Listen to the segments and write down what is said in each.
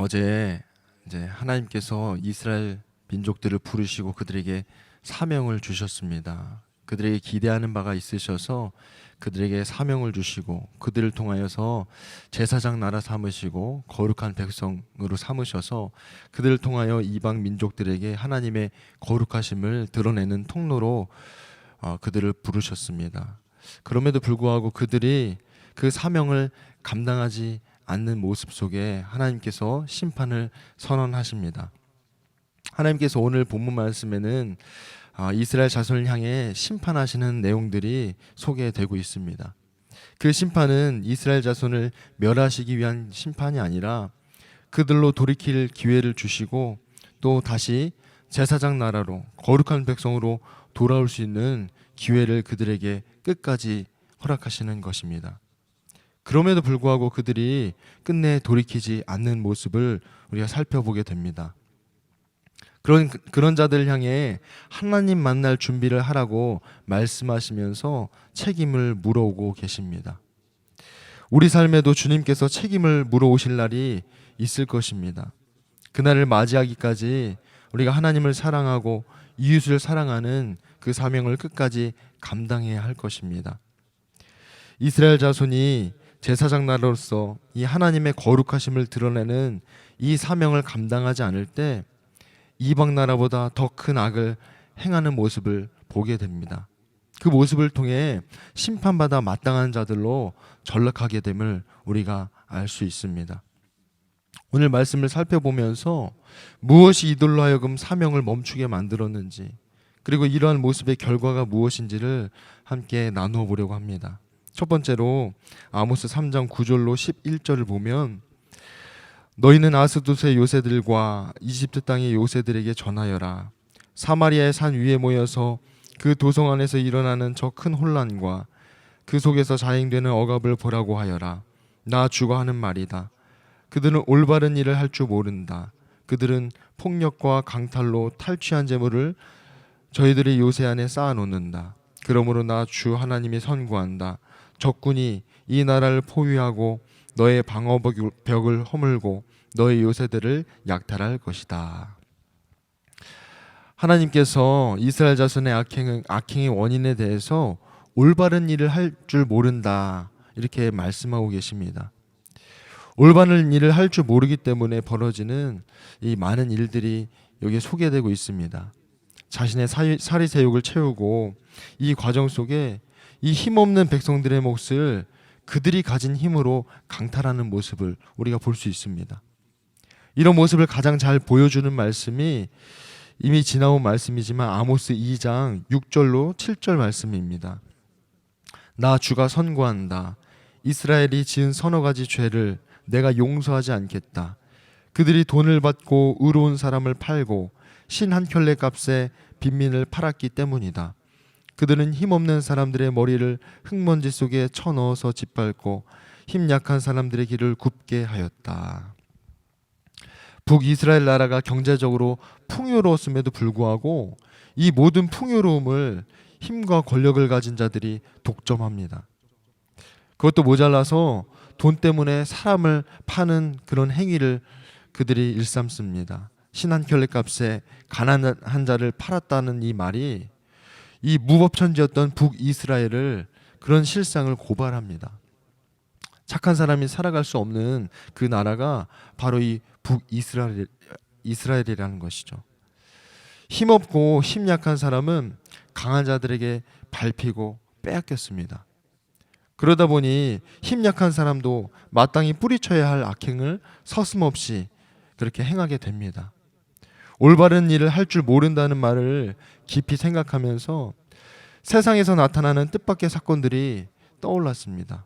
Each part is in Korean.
어제 이제 하나님께서 이스라엘 민족들을 부르시고 그들에게 사명을 주셨습니다. 그들에게 기대하는 바가 있으셔서 그들에게 사명을 주시고 그들을 통하여서 제사장 나라 삼으시고 거룩한 백성으로 삼으셔서 그들을 통하여 이방 민족들에게 하나님의 거룩하심을 드러내는 통로로 그들을 부르셨습니다. 그럼에도 불구하고 그들이 그 사명을 감당하지 않는 모습 속에 하나님께서 심판을 선언하십니다. 하나님께서 오늘 본문 말씀에는 이스라엘 자손을 향해 심판하시는 내용들이 소개되고 있습니다. 그 심판은 이스라엘 자손을 멸하시기 위한 심판이 아니라 그들로 돌이킬 기회를 주시고 또 다시 제사장 나라로 거룩한 백성으로 돌아올 수 있는 기회를 그들에게 끝까지 허락하시는 것입니다. 그럼에도 불구하고 그들이 끝내 돌이키지 않는 모습을 우리가 살펴보게 됩니다. 그런 자들을 향해 하나님 만날 준비를 하라고 말씀하시면서 책임을 물어오고 계십니다. 우리 삶에도 주님께서 책임을 물어오실 날이 있을 것입니다. 그날을 맞이하기까지 우리가 하나님을 사랑하고 이웃을 사랑하는 그 사명을 끝까지 감당해야 할 것입니다. 이스라엘 자손이 제사장 나라로서 이 하나님의 거룩하심을 드러내는 이 사명을 감당하지 않을 때 이방 나라보다 더 큰 악을 행하는 모습을 보게 됩니다. 그 모습을 통해 심판받아 마땅한 자들로 전락하게 됨을 우리가 알 수 있습니다. 오늘 말씀을 살펴보면서 무엇이 이들로 하여금 사명을 멈추게 만들었는지 그리고 이러한 모습의 결과가 무엇인지를 함께 나누어 보려고 합니다. 첫 번째로 아모스 3장 9절로 11절을 보면 너희는 아스돗의 요새들과 이집트 땅의 요새들에게 전하여라. 사마리아의 산 위에 모여서 그 도성 안에서 일어나는 저 큰 혼란과 그 속에서 자행되는 억압을 보라고 하여라. 나 주가 하는 말이다. 그들은 올바른 일을 할 줄 모른다. 그들은 폭력과 강탈로 탈취한 재물을 저희들의 요새 안에 쌓아놓는다. 그러므로 나 주 하나님이 선고한다. 적군이 이 나라를 포위하고 너의 방어벽을 허물고 너의 요새들을 약탈할 것이다. 하나님께서 이스라엘 자손의 악행의 원인에 대해서 올바른 일을 할 줄 모른다 이렇게 말씀하고 계십니다. 올바른 일을 할 줄 모르기 때문에 벌어지는 이 많은 일들이 여기에 소개되고 있습니다. 자신의 사리새욕을 채우고 이 과정 속에 이 힘없는 백성들의 몫을 그들이 가진 힘으로 강탈하는 모습을 우리가 볼 수 있습니다. 이런 모습을 가장 잘 보여주는 말씀이 이미 지나온 말씀이지만 아모스 2장 6절로 7절 말씀입니다. 나 주가 선고한다. 이스라엘이 지은 서너 가지 죄를 내가 용서하지 않겠다. 그들이 돈을 받고 의로운 사람을 팔고 신 한 켤레 값에 빈민을 팔았기 때문이다. 그들은 힘없는 사람들의 머리를 흙먼지 속에 쳐넣어서 짓밟고 힘 약한 사람들의 길을 굽게 하였다. 북이스라엘 나라가 경제적으로 풍요로웠음에도 불구하고 이 모든 풍요로움을 힘과 권력을 가진 자들이 독점합니다. 그것도 모자라서 돈 때문에 사람을 파는 그런 행위를 그들이 일삼습니다. 신 한 켤레 값에 가난한 자를 팔았다는 이 말이 이 무법천지였던 북이스라엘을 그런 실상을 고발합니다. 착한 사람이 살아갈 수 없는 그 나라가 바로 이 북이스라엘이라는 것이죠. 힘없고 힘약한 사람은 강한 자들에게 밟히고 빼앗겼습니다. 그러다 보니 힘약한 사람도 마땅히 뿌리쳐야 할 악행을 서슴없이 그렇게 행하게 됩니다. 올바른 일을 할 줄 모른다는 말을 깊이 생각하면서 세상에서 나타나는 뜻밖의 사건들이 떠올랐습니다.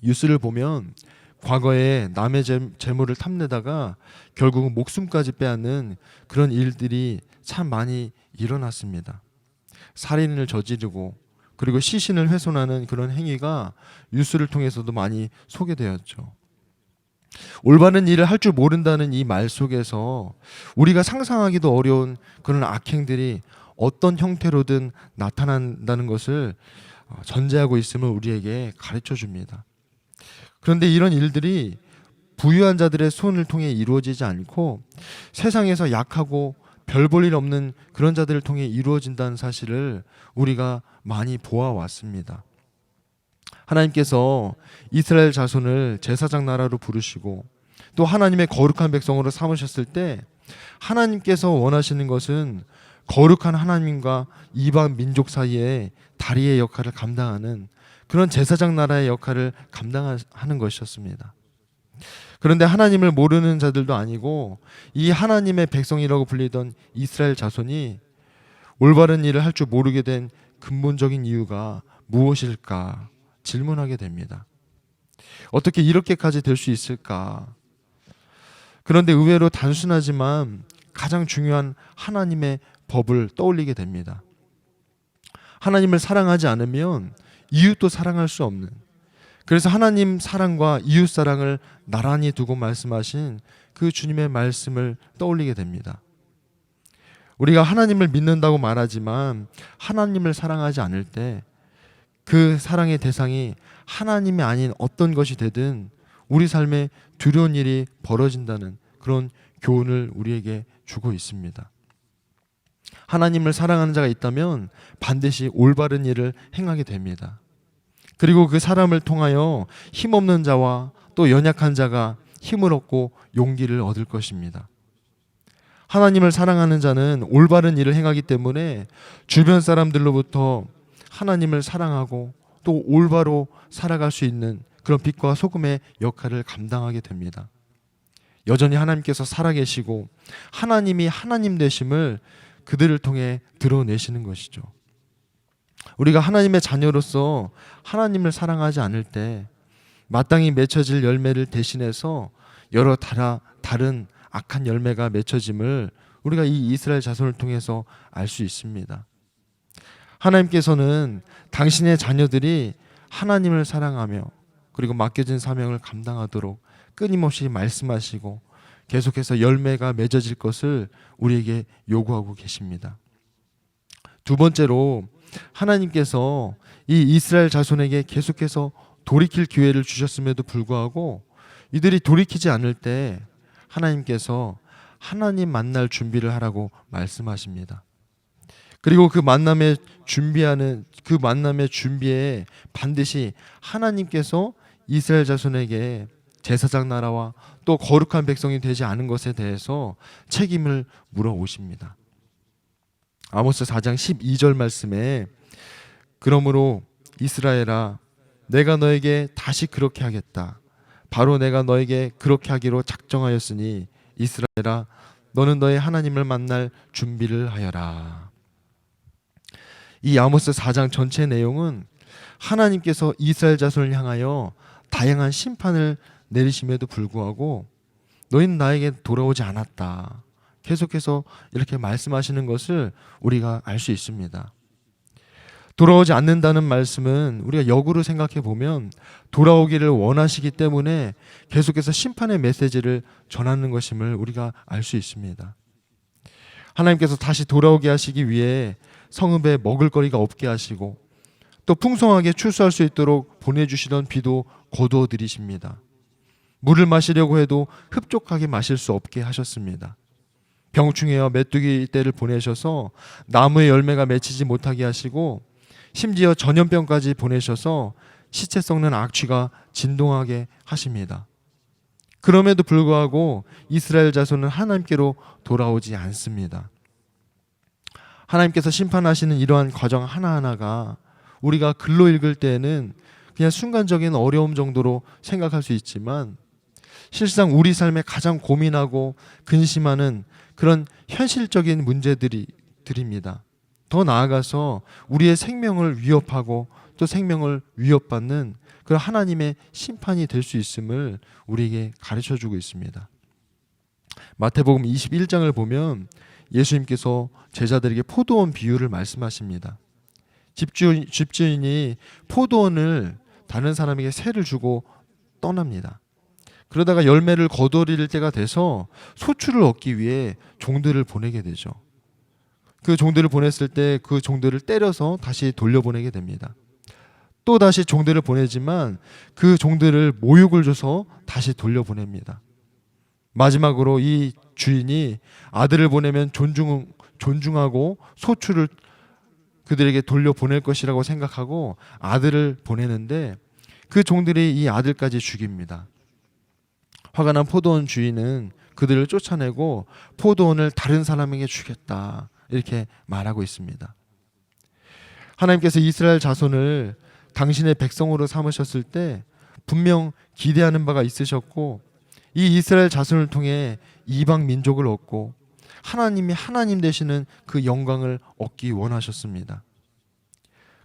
뉴스를 보면 과거에 남의 재물을 탐내다가 결국은 목숨까지 빼앗는 그런 일들이 참 많이 일어났습니다. 살인을 저지르고 그리고 시신을 훼손하는 그런 행위가 뉴스를 통해서도 많이 소개되었죠. 올바른 일을 할 줄 모른다는 이 말 속에서 우리가 상상하기도 어려운 그런 악행들이 어떤 형태로든 나타난다는 것을 전제하고 있음을 우리에게 가르쳐 줍니다. 그런데 이런 일들이 부유한 자들의 손을 통해 이루어지지 않고 세상에서 약하고 별 볼 일 없는 그런 자들을 통해 이루어진다는 사실을 우리가 많이 보아왔습니다. 하나님께서 이스라엘 자손을 제사장 나라로 부르시고 또 하나님의 거룩한 백성으로 삼으셨을 때 하나님께서 원하시는 것은 거룩한 하나님과 이방 민족 사이에 다리의 역할을 감당하는 그런 제사장 나라의 역할을 감당하는 것이었습니다. 그런데 하나님을 모르는 자들도 아니고 이 하나님의 백성이라고 불리던 이스라엘 자손이 올바른 일을 할 줄 모르게 된 근본적인 이유가 무엇일까 질문하게 됩니다. 어떻게 이렇게까지 될 수 있을까? 그런데 의외로 단순하지만 가장 중요한 하나님의 법을 떠올리게 됩니다. 하나님을 사랑하지 않으면 이웃도 사랑할 수 없는, 그래서 하나님 사랑과 이웃 사랑을 나란히 두고 말씀하신 그 주님의 말씀을 떠올리게 됩니다. 우리가 하나님을 믿는다고 말하지만 하나님을 사랑하지 않을 때 그 사랑의 대상이 하나님이 아닌 어떤 것이 되든 우리 삶에 두려운 일이 벌어진다는 그런 교훈을 우리에게 주고 있습니다. 하나님을 사랑하는 자가 있다면 반드시 올바른 일을 행하게 됩니다. 그리고 그 사람을 통하여 힘없는 자와 또 연약한 자가 힘을 얻고 용기를 얻을 것입니다. 하나님을 사랑하는 자는 올바른 일을 행하기 때문에 주변 사람들로부터 하나님을 사랑하고 또 올바로 살아갈 수 있는 그런 빛과 소금의 역할을 감당하게 됩니다. 여전히 하나님께서 살아계시고 하나님이 하나님 되심을 그들을 통해 드러내시는 것이죠. 우리가 하나님의 자녀로서 하나님을 사랑하지 않을 때 마땅히 맺혀질 열매를 대신해서 여러 다른 악한 열매가 맺혀짐을 우리가 이 이스라엘 자손을 통해서 알 수 있습니다. 하나님께서는 당신의 자녀들이 하나님을 사랑하며 그리고 맡겨진 사명을 감당하도록 끊임없이 말씀하시고 계속해서 열매가 맺어질 것을 우리에게 요구하고 계십니다. 두 번째로 하나님께서 이 이스라엘 자손에게 계속해서 돌이킬 기회를 주셨음에도 불구하고 이들이 돌이키지 않을 때 하나님께서 하나님 만날 준비를 하라고 말씀하십니다. 그리고 그 만남의 준비에 반드시 하나님께서 이스라엘 자손에게 제사장 나라와 또 거룩한 백성이 되지 않은 것에 대해서 책임을 물어오십니다. 아모스 4장 12절 말씀에 그러므로 이스라엘아 내가 너에게 다시 그렇게 하겠다. 바로 내가 너에게 그렇게 하기로 작정하였으니 이스라엘아 너는 너의 하나님을 만날 준비를 하여라. 이 아모스 4장 전체 내용은 하나님께서 이스라엘 자손을 향하여 다양한 심판을 내리심에도 불구하고 너희는 나에게 돌아오지 않았다. 계속해서 이렇게 말씀하시는 것을 우리가 알 수 있습니다. 돌아오지 않는다는 말씀은 우리가 역으로 생각해 보면 돌아오기를 원하시기 때문에 계속해서 심판의 메시지를 전하는 것임을 우리가 알 수 있습니다. 하나님께서 다시 돌아오게 하시기 위해 성읍에 먹을 거리가 없게 하시고 또 풍성하게 출수할 수 있도록 보내주시던 비도 거두어 들이십니다. 물을 마시려고 해도 흡족하게 마실 수 없게 하셨습니다. 병충해와 메뚜기 떼를 보내셔서 나무의 열매가 맺히지 못하게 하시고 심지어 전염병까지 보내셔서 시체 썩는 악취가 진동하게 하십니다. 그럼에도 불구하고 이스라엘 자손은 하나님께로 돌아오지 않습니다. 하나님께서 심판하시는 이러한 과정 하나하나가 우리가 글로 읽을 때에는 그냥 순간적인 어려움 정도로 생각할 수 있지만 실상 우리 삶에 가장 고민하고 근심하는 그런 현실적인 문제들입니다. 더 나아가서 우리의 생명을 위협하고 또 생명을 위협받는 그런 하나님의 심판이 될 수 있음을 우리에게 가르쳐주고 있습니다. 마태복음 21장을 보면 예수님께서 제자들에게 포도원 비유를 말씀하십니다. 집주인이 포도원을 다른 사람에게 세를 주고 떠납니다. 그러다가 열매를 거두어들일 때가 돼서 소출을 얻기 위해 종들을 보내게 되죠. 그 종들을 보냈을 때 그 종들을 때려서 다시 돌려보내게 됩니다. 또 다시 종들을 보내지만 그 종들을 모욕을 줘서 다시 돌려보냅니다. 마지막으로 이 주인이 아들을 보내면 존중하고 소출을 그들에게 돌려보낼 것이라고 생각하고 아들을 보내는데 그 종들이 이 아들까지 죽입니다. 화가 난 포도원 주인은 그들을 쫓아내고 포도원을 다른 사람에게 주겠다 이렇게 말하고 있습니다. 하나님께서 이스라엘 자손을 당신의 백성으로 삼으셨을 때 분명 기대하는 바가 있으셨고 이 이스라엘 자손을 통해 이방 민족을 얻고 하나님이 하나님 되시는 그 영광을 얻기 원하셨습니다.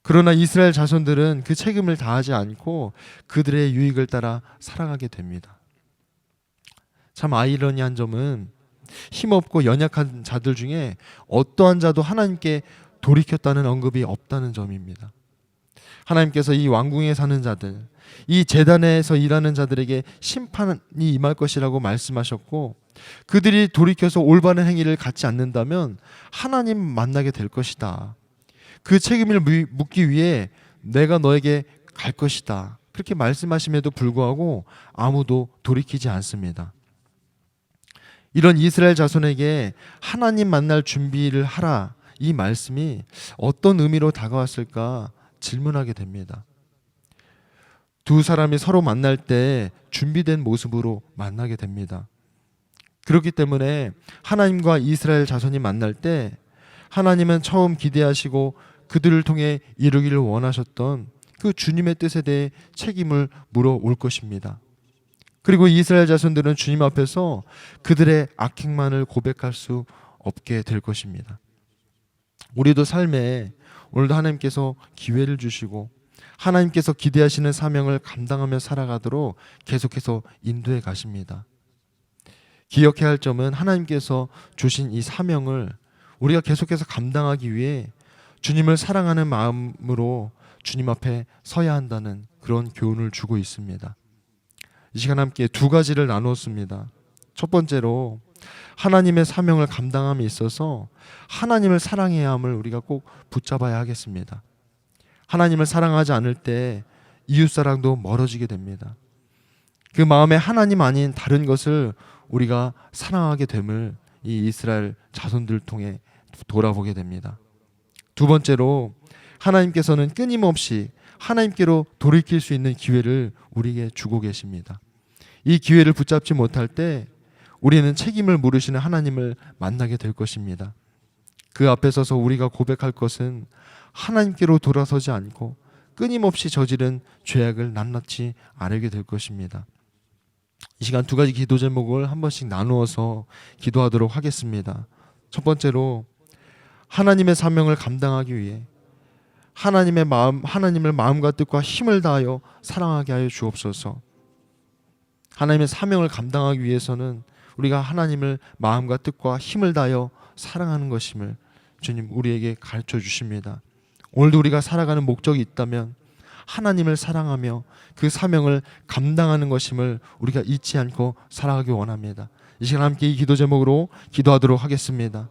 그러나 이스라엘 자손들은 그 책임을 다하지 않고 그들의 유익을 따라 살아가게 됩니다. 참 아이러니한 점은 힘없고 연약한 자들 중에 어떠한 자도 하나님께 돌이켰다는 언급이 없다는 점입니다. 하나님께서 이 왕궁에 사는 자들, 이 제단에서 일하는 자들에게 심판이 임할 것이라고 말씀하셨고 그들이 돌이켜서 올바른 행위를 갖지 않는다면 하나님 만나게 될 것이다. 그 책임을 묻기 위해 내가 너에게 갈 것이다. 그렇게 말씀하심에도 불구하고 아무도 돌이키지 않습니다. 이런 이스라엘 자손에게 하나님 만날 준비를 하라. 이 말씀이 어떤 의미로 다가왔을까 질문하게 됩니다. 두 사람이 서로 만날 때 준비된 모습으로 만나게 됩니다. 그렇기 때문에 하나님과 이스라엘 자손이 만날 때 하나님은 처음 기대하시고 그들을 통해 이루기를 원하셨던 그 주님의 뜻에 대해 책임을 물어올 것입니다. 그리고 이스라엘 자손들은 주님 앞에서 그들의 악행만을 고백할 수 없게 될 것입니다. 우리도 삶에 오늘도 하나님께서 기회를 주시고 하나님께서 기대하시는 사명을 감당하며 살아가도록 계속해서 인도해 가십니다. 기억해야 할 점은 하나님께서 주신 이 사명을 우리가 계속해서 감당하기 위해 주님을 사랑하는 마음으로 주님 앞에 서야 한다는 그런 교훈을 주고 있습니다. 이 시간 함께 두 가지를 나누었습니다. 첫 번째로 하나님의 사명을 감당함에 있어서 하나님을 사랑해야 함을 우리가 꼭 붙잡아야 하겠습니다. 하나님을 사랑하지 않을 때 이웃사랑도 멀어지게 됩니다. 그 마음에 하나님 아닌 다른 것을 우리가 사랑하게 됨을 이 이스라엘 자손들 통해 돌아보게 됩니다. 두 번째로 하나님께서는 끊임없이 하나님께로 돌이킬 수 있는 기회를 우리에게 주고 계십니다. 이 기회를 붙잡지 못할 때 우리는 책임을 물으시는 하나님을 만나게 될 것입니다. 그 앞에 서서 우리가 고백할 것은 하나님께로 돌아서지 않고 끊임없이 저지른 죄악을 낱낱이 아뢰게 될 것입니다. 이 시간 두 가지 기도 제목을 한 번씩 나누어서 기도하도록 하겠습니다. 첫 번째로 하나님의 사명을 감당하기 위해 하나님을 마음과 뜻과 힘을 다하여 사랑하게 하여 주옵소서. 하나님의 사명을 감당하기 위해서는 우리가 하나님을 마음과 뜻과 힘을 다하여 사랑하는 것임을 주님 우리에게 가르쳐 주십니다. 오늘도 우리가 살아가는 목적이 있다면 하나님을 사랑하며 그 사명을 감당하는 것임을 우리가 잊지 않고 살아가기 원합니다. 이 시간 함께 이 기도 제목으로 기도하도록 하겠습니다.